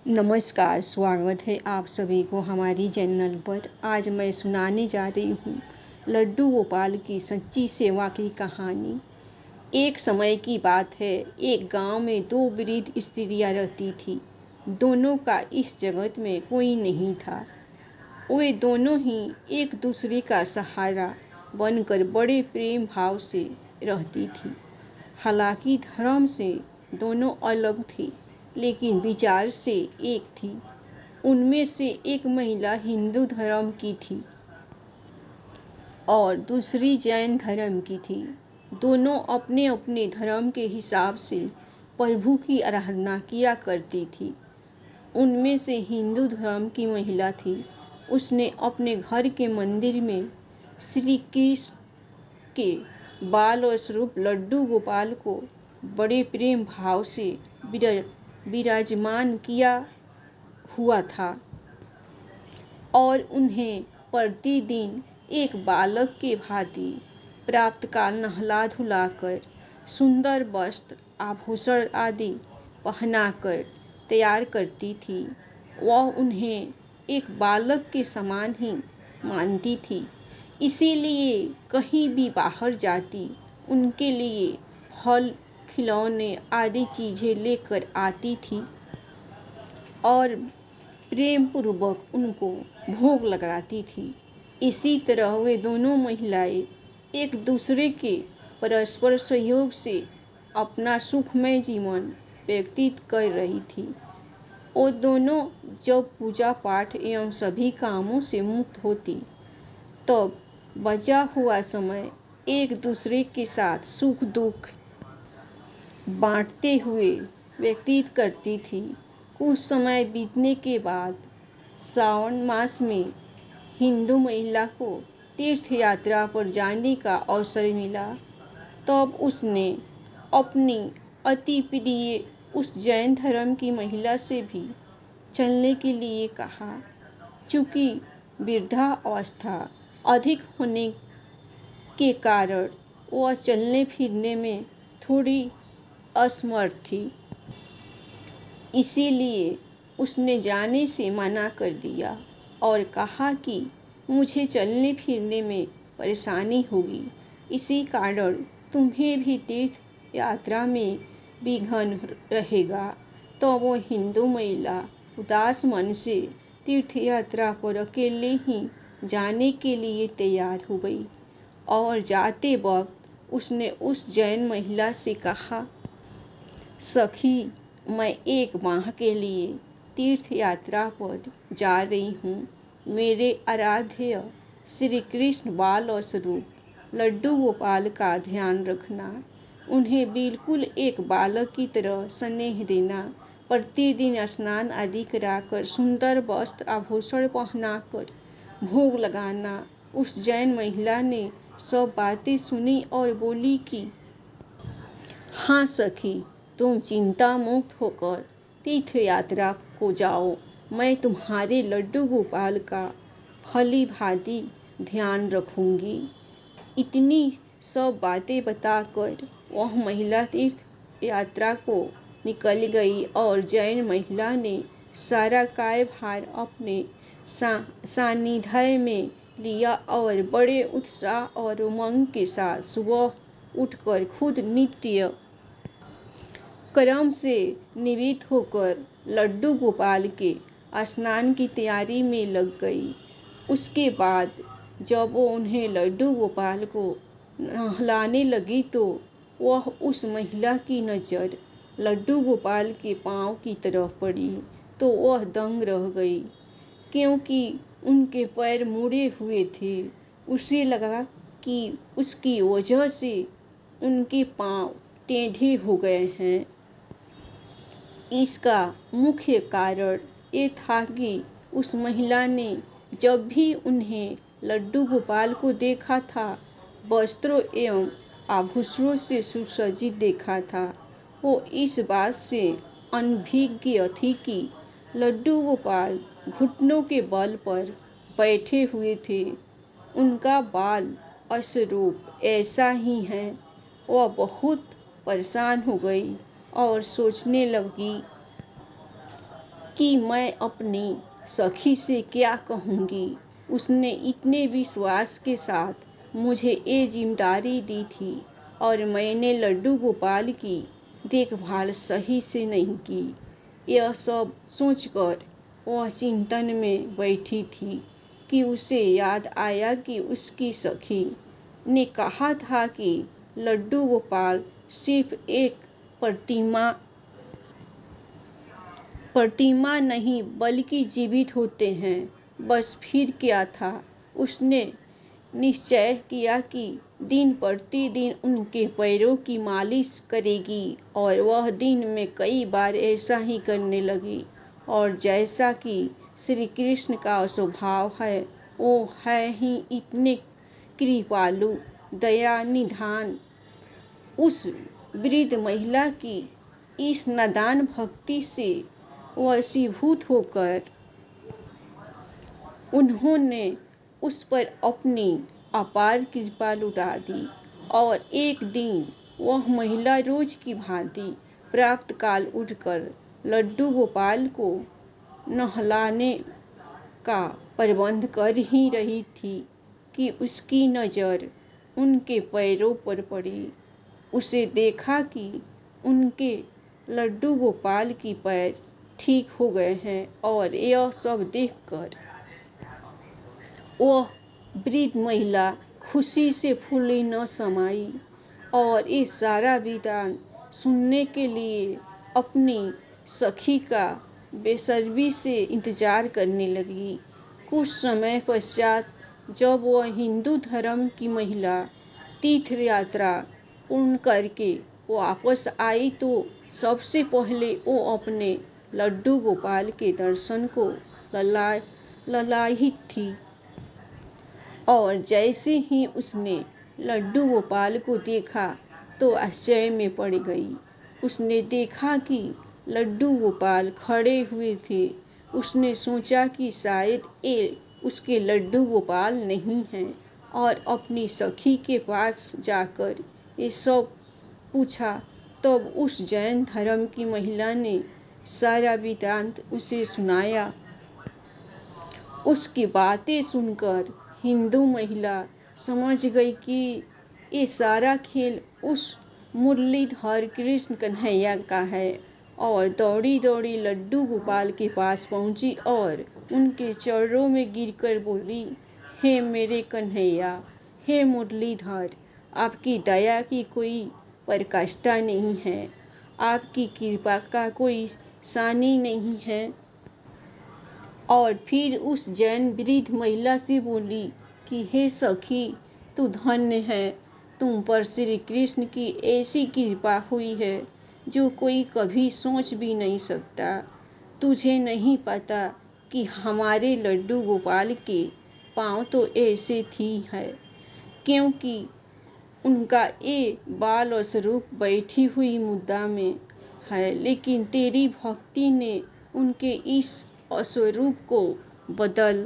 नमस्कार, स्वागत है आप सभी को हमारी चैनल पर। आज मैं सुनाने जा रही हूँ लड्डू गोपाल की सच्ची सेवा की कहानी। एक समय की बात है, एक गांव में दो वृद्ध स्त्रियां रहती थी। दोनों का इस जगत में कोई नहीं था। वे दोनों ही एक दूसरे का सहारा बनकर बड़े प्रेम भाव से रहती थी। हालांकि धर्म से दोनों अलग थी, लेकिन विचार से एक थी। उनमें से एक महिला हिंदू धर्म की थी और दूसरी जैन धर्म की थी। दोनों अपने अपने धर्म के हिसाब से प्रभु की आराधना किया करती थी। उनमें से हिंदू धर्म की महिला थी। उसने अपने घर के मंदिर में श्री कृष्ण के बाल और स्वरूप लड्डू गोपाल को बड़े प्रेम भाव से विराजमान किया हुआ था और उन्हें प्रतिदिन एक बालक के भांति प्रातःकाल नहला धुलाकर सुंदर वस्त्र आभूषण आदि पहनाकर तैयार करती थी। वह उन्हें एक बालक के समान ही मानती थी, इसीलिए कहीं भी बाहर जाती उनके लिए फल खिलौने आदि चीजें लेकर आती थी और प्रेम पूर्वक उनको भोग लगाती थी। इसी तरह वे दोनों महिलाएं एक दूसरे के परस्पर सहयोग से अपना सुखमय जीवन व्यतीत कर रही थी। वो दोनों जब पूजा पाठ एवं सभी कामों से मुक्त होती, तब बचा हुआ समय एक दूसरे के साथ सुख दुख बांटते हुए व्यतीत करती थी। कुछ समय बीतने के बाद श्रावण मास में हिंदू महिला को तीर्थ यात्रा पर जाने का अवसर मिला। तब उसने अपनी अति प्रिय उस जैन धर्म की महिला से भी चलने के लिए कहा। चूंकि वृद्धावस्था अधिक होने के कारण वह चलने फिरने में थोड़ी असमर्थ थी, इसीलिए उसने जाने से मना कर दिया और कहा कि मुझे चलने फिरने में परेशानी होगी, इसी कारण तुम्हें भी तीर्थ यात्रा में विघ्न रहेगा। तो वो हिंदू महिला उदास मन से तीर्थ यात्रा पर अकेले ही जाने के लिए तैयार हो गई और जाते वक्त उसने उस जैन महिला से कहा, सखी, मैं एक माह के लिए तीर्थ यात्रा पर जा रही हूँ। मेरे आराध्य श्री कृष्ण बाल और स्वरूप लड्डू गोपाल का ध्यान रखना। उन्हें बिल्कुल एक बालक की तरह स्नेह देना। प्रतिदिन स्नान आदि कराकर सुंदर वस्त्र आभूषण पहनाकर भोग लगाना। उस जैन महिला ने सब बातें सुनी और बोली कि हाँ सखी, तुम चिंता मुक्त होकर तीर्थ यात्रा को जाओ। मैं तुम्हारे लड्डू गोपाल का भली भांति ध्यान रखूंगी। इतनी सब बातें बताकर वह महिला तीर्थ यात्रा को निकल गई और जैन महिला ने सारा कार्यभार अपने सानिध्य में लिया और बड़े उत्साह और उमंग के साथ सुबह उठकर खुद नित्य कर्म से निवृत्त होकर लड्डू गोपाल के स्नान की तैयारी में लग गई। उसके बाद जब वो उन्हें लड्डू गोपाल को नहलाने लगी तो वह उस महिला की नज़र लड्डू गोपाल के पांव की तरफ पड़ी तो वह दंग रह गई, क्योंकि उनके पैर मुड़े हुए थे। उसे लगा कि उसकी वजह से उनके पांव टेढ़े हो गए हैं। इसका मुख्य कारण ये था कि उस महिला ने जब भी उन्हें लड्डू गोपाल को देखा था, वस्त्रों एवं आभूषणों से सुसज्जित देखा था। वो इस बात से अनभिज्ञ थी कि लड्डू गोपाल घुटनों के बल पर बैठे हुए थे। उनका बाल स्वरूप ऐसा ही है। वह बहुत परेशान हो गई और सोचने लगी कि मैं अपनी सखी से क्या कहूँगी। उसने इतने विश्वास के साथ मुझे ये जिम्मेदारी दी थी और मैंने लड्डू गोपाल की देखभाल सही से नहीं की। यह सब सोचकर वह चिंतन में बैठी थी कि उसे याद आया कि उसकी सखी ने कहा था कि लड्डू गोपाल सिर्फ एक प्रतिमा नहीं बल्कि जीवित होते हैं। बस फिर क्या था, उसने निश्चय किया कि दिन प्रतिदिन उनके पैरों की मालिश करेगी और वह दिन में कई बार ऐसा ही करने लगी। और जैसा कि श्री कृष्ण का स्वभाव है, वो है ही इतने कृपालु, दया निधान। उस वृद्ध महिला की इस नादान भक्ति से वशीभूत होकर उन्होंने उस पर अपनी अपार कृपा लुटा दी। और एक दिन वह महिला रोज की भांति प्रातःकाल उठकर लड्डू गोपाल को नहलाने का प्रबंध कर ही रही थी कि उसकी नज़र उनके पैरों पर पड़ी। उसे देखा कि उनके लड्डू गोपाल के पैर ठीक हो गए हैं और यह सब देखकर वह वृद्ध महिला खुशी से फूली न समाई और इस सारा विधान सुनने के लिए अपनी सखी का बेसब्री से इंतजार करने लगी। कुछ समय पश्चात जब वह हिंदू धर्म की महिला तीर्थ यात्रा पूर्ण करके वापस आई तो सबसे पहले वो अपने लड्डू गोपाल के दर्शन को ललायित थी। और जैसे ही उसने लड्डू गोपाल को देखा तो आश्चर्य में पड़ गई। उसने देखा कि लड्डू गोपाल खड़े हुए थे। उसने सोचा कि शायद ये उसके लड्डू गोपाल नहीं हैं और अपनी सखी के पास जाकर ये सब पूछा। तब उस जैन धर्म की महिला ने सारा वृत्तांत उसे सुनाया। उसकी बातें सुनकर हिंदू महिला समझ गई कि ये सारा खेल उस मुरलीधर कृष्ण कन्हैया का है और दौड़ी दौड़ी लड्डू गोपाल के पास पहुंची और उनके चरणों में गिरकर बोली, हे मेरे कन्हैया, हे मुरलीधर, आपकी दया की कोई पराकाष्ठा नहीं है, आपकी कृपा का कोई सानी नहीं है। और फिर उस जैन वृद्ध महिला से बोली कि हे सखी, तू धन्य है, तुम पर श्री कृष्ण की ऐसी कृपा हुई है जो कोई कभी सोच भी नहीं सकता। तुझे नहीं पता कि हमारे लड्डू गोपाल के पाँव तो ऐसे थी है क्योंकि उनका ये बाल स्वरूप बैठी हुई मुद्रा में है, लेकिन तेरी भक्ति ने उनके इस स्वरूप को बदल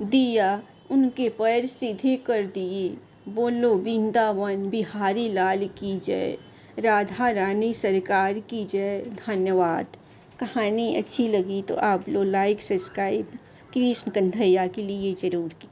दिया, उनके पैर सीधे कर दिए। बोलो वृंदावन बिहारी लाल की जय, राधा रानी सरकार की जय। धन्यवाद। कहानी अच्छी लगी तो आप लोग लाइक सब्सक्राइब कृष्ण कन्हैया के लिए ज़रूर कीजिए।